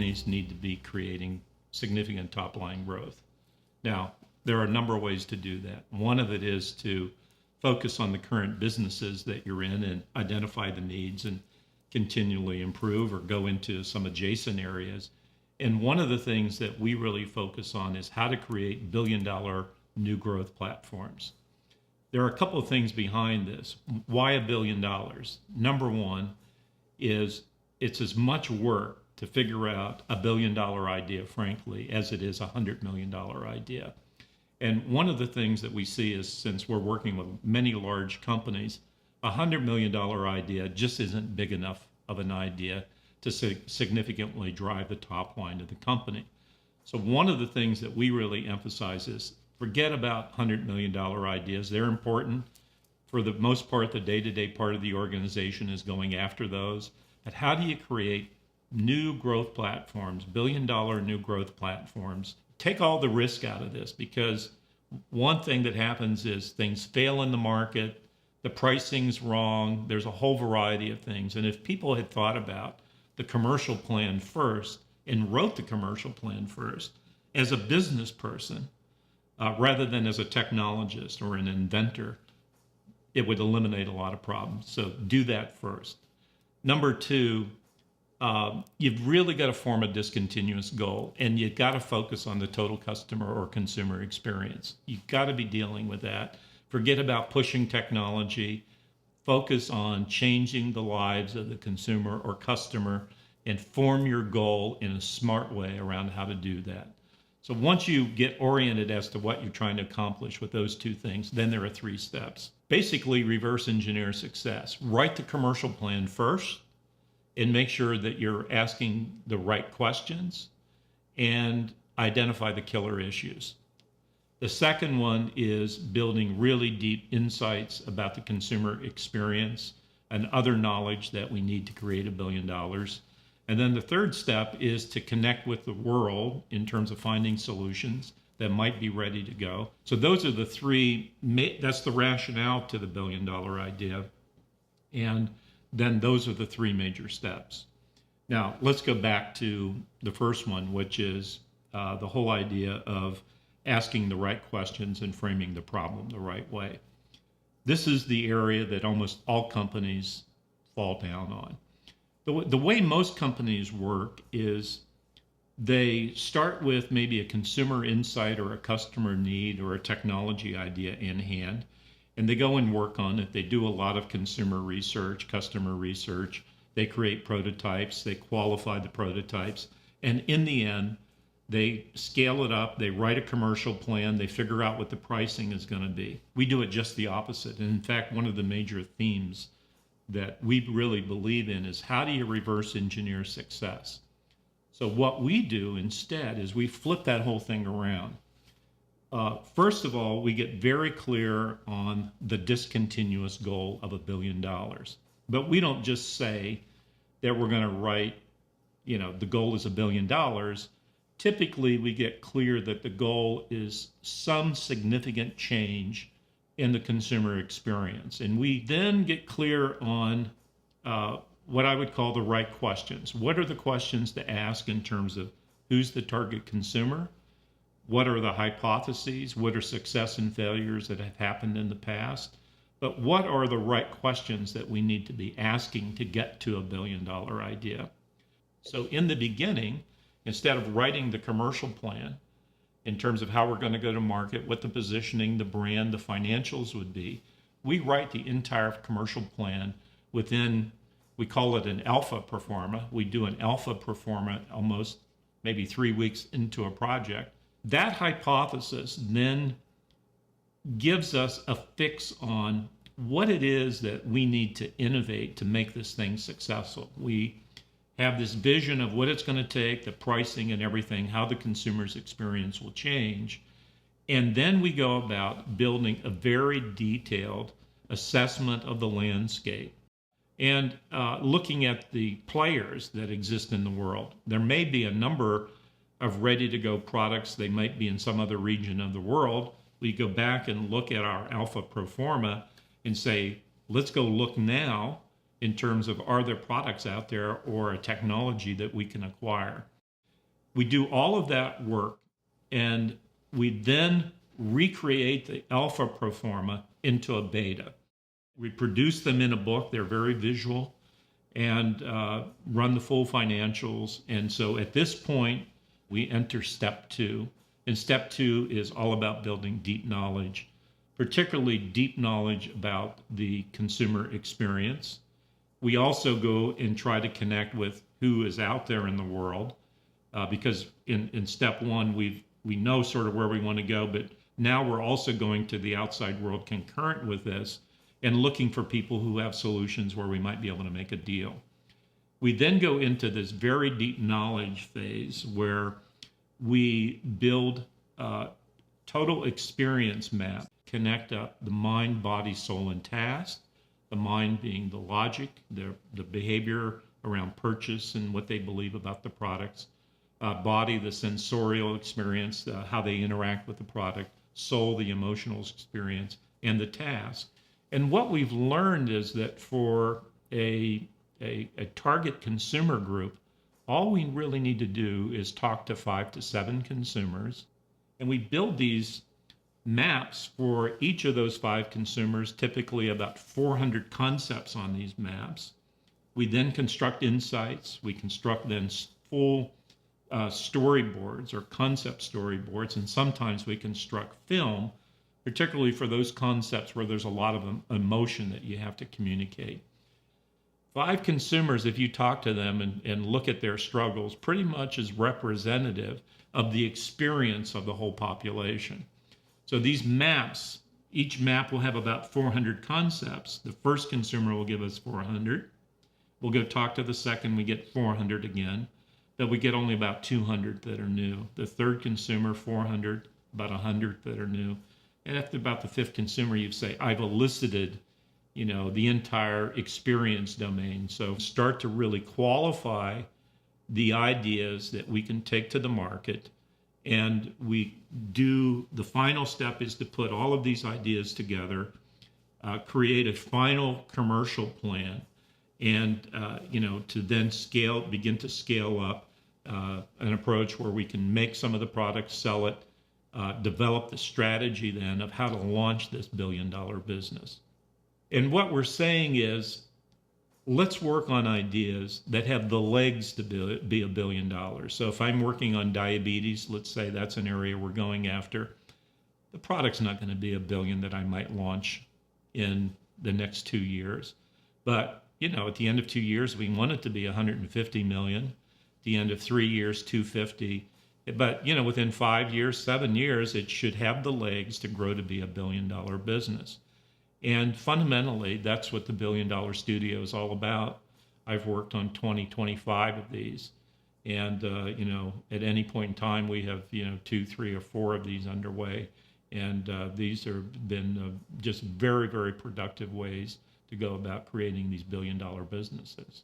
companies need to be creating significant top line growth. Now, there are a number of ways to do that. One of it is to focus on the current businesses that you're in and identify the needs and continually improve or go into some adjacent areas. And one of the things that we really focus on is how to create billion-dollar new growth platforms. There are a couple of things behind this. Why $1 billion? Number one is it's as much work to figure out $1 billion idea, frankly, as it is $100 million idea. And one of the things that we see is, since we're working with many large companies, $100 million idea just isn't big enough of an idea to significantly drive the top line of the company. So one of the things that we really emphasize is forget about $100 million ideas. They're important. For the most part, the day-to-day part of the organization is going after those. But how do you create new growth platforms, billion-dollar new growth platforms? Take all the risk out of this, because one thing that happens is things fail in the market, the pricing's wrong, there's a whole variety of things. And if people had thought about the commercial plan first and wrote the commercial plan first as a business person, rather than as a technologist or an inventor, it would eliminate a lot of problems. So do that first. Number two, you've really got to form a discontinuous goal, and you've got to focus on the total customer or consumer experience. You've got to be dealing with that. Forget about pushing technology. Focus on changing the lives of the consumer or customer and form your goal in a smart way around how to do that. So once you get oriented as to what you're trying to accomplish with those two things, then there are 3 steps. Basically, reverse engineer success. Write the commercial plan first and make sure that you're asking the right questions and identify the killer issues. The second one is building really deep insights about the consumer experience and other knowledge that we need to create $1 billion. And then the third step is to connect with the world in terms of finding solutions that might be ready to go. So those are the 3, that's the rationale to the $1 billion idea. And then those are the 3 major steps. Now, let's go back to the first one, which is the whole idea of asking the right questions and framing the problem the right way. This is the area that almost all companies fall down on. The way most companies work is they start with maybe a consumer insight or a customer need or a technology idea in hand, and they go and work on it. They do a lot of consumer research, customer research. They create prototypes, they qualify the prototypes, and in the end, they scale it up, they write a commercial plan, they figure out what the pricing is going to be. We do it just the opposite. And in fact, one of the major themes that we really believe in is how do you reverse engineer success? So what we do instead is we flip that whole thing around. First of all, we get very clear on the discontinuous goal of $1 billion. But we don't just say that we're going to write, the goal is $1 billion. Typically, we get clear that the goal is some significant change in the consumer experience. And we then get clear on what I would call the right questions. What are the questions to ask in terms of who's the target consumer? What are the hypotheses? What are success and failures that have happened in the past? But what are the right questions that we need to be asking to get to $1 billion idea? So in the beginning, instead of writing the commercial plan in terms of how we're going to go to market, what the positioning, the brand, the financials would be, we write the entire commercial plan within, we call it an alpha performa. We do an alpha performa almost maybe 3 weeks into a project. That hypothesis then gives us a fix on what it is that we need to innovate to make this thing successful. We have this vision of what it's going to take, the pricing and everything, how the consumer's experience will change. And then we go about building a very detailed assessment of the landscape and looking at the players that exist in the world. There may be a number of ready-to-go products. They might be in some other region of the world. We go back and look at our alpha pro forma and say, let's go look now in terms of are there products out there or a technology that we can acquire. We do all of that work, and we then recreate the alpha pro forma into a beta. We produce them in a book. They're very visual, and run the full financials. And so at this point, we enter step two. And step two is all about building deep knowledge, particularly deep knowledge about the consumer experience. We also go and try to connect with who is out there in the world, because in step one, we know sort of where we want to go, but now we're also going to the outside world concurrent with this and looking for people who have solutions where we might be able to make a deal. We then go into this very deep knowledge phase where we build a total experience map, connect up the mind, body, soul, and task. The mind being the logic, the behavior around purchase and what they believe about the products. Body, the sensorial experience, how they interact with the product. Soul, the emotional experience, and the task. And what we've learned is that for a target consumer group, all we really need to do is talk to 5 to 7 consumers. And we build these maps for each of those 5 consumers, typically about 400 concepts on these maps. We then construct insights. We construct then full storyboards or concept storyboards, and sometimes we construct film, particularly for those concepts where there's a lot of emotion that you have to communicate. 5 consumers, if you talk to them and look at their struggles, pretty much is representative of the experience of the whole population. So these maps, each map will have about 400 concepts. The first consumer will give us 400. We'll go talk to the second, we get 400 again. But we get only about 200 that are new. The third consumer, 400, about 100 that are new. And after about the 5th consumer, you'd say, I've elicited, the entire experience domain. So start to really qualify the ideas that we can take to the market. And the final step is to put all of these ideas together, create a final commercial plan, and, to then begin to scale up an approach where we can make some of the products, sell it, develop the strategy then of how to launch this billion-dollar business. And what we're saying is, let's work on ideas that have the legs to be $1 billion. So if I'm working on diabetes, let's say that's an area we're going after, the product's not going to be $1 billion that I might launch in the next 2 years. But, at the end of 2 years, we want it to be $150 million. At the end of 3 years, $250. But, within 5 years, 7 years, it should have the legs to grow to be $1 billion business. And fundamentally, that's what the $1 billion studio is all about. I've worked on 25 of these. And, at any point in time, we have, 2, 3, or 4 of these underway. And these have been just very, very productive ways to go about creating these $1 billion businesses.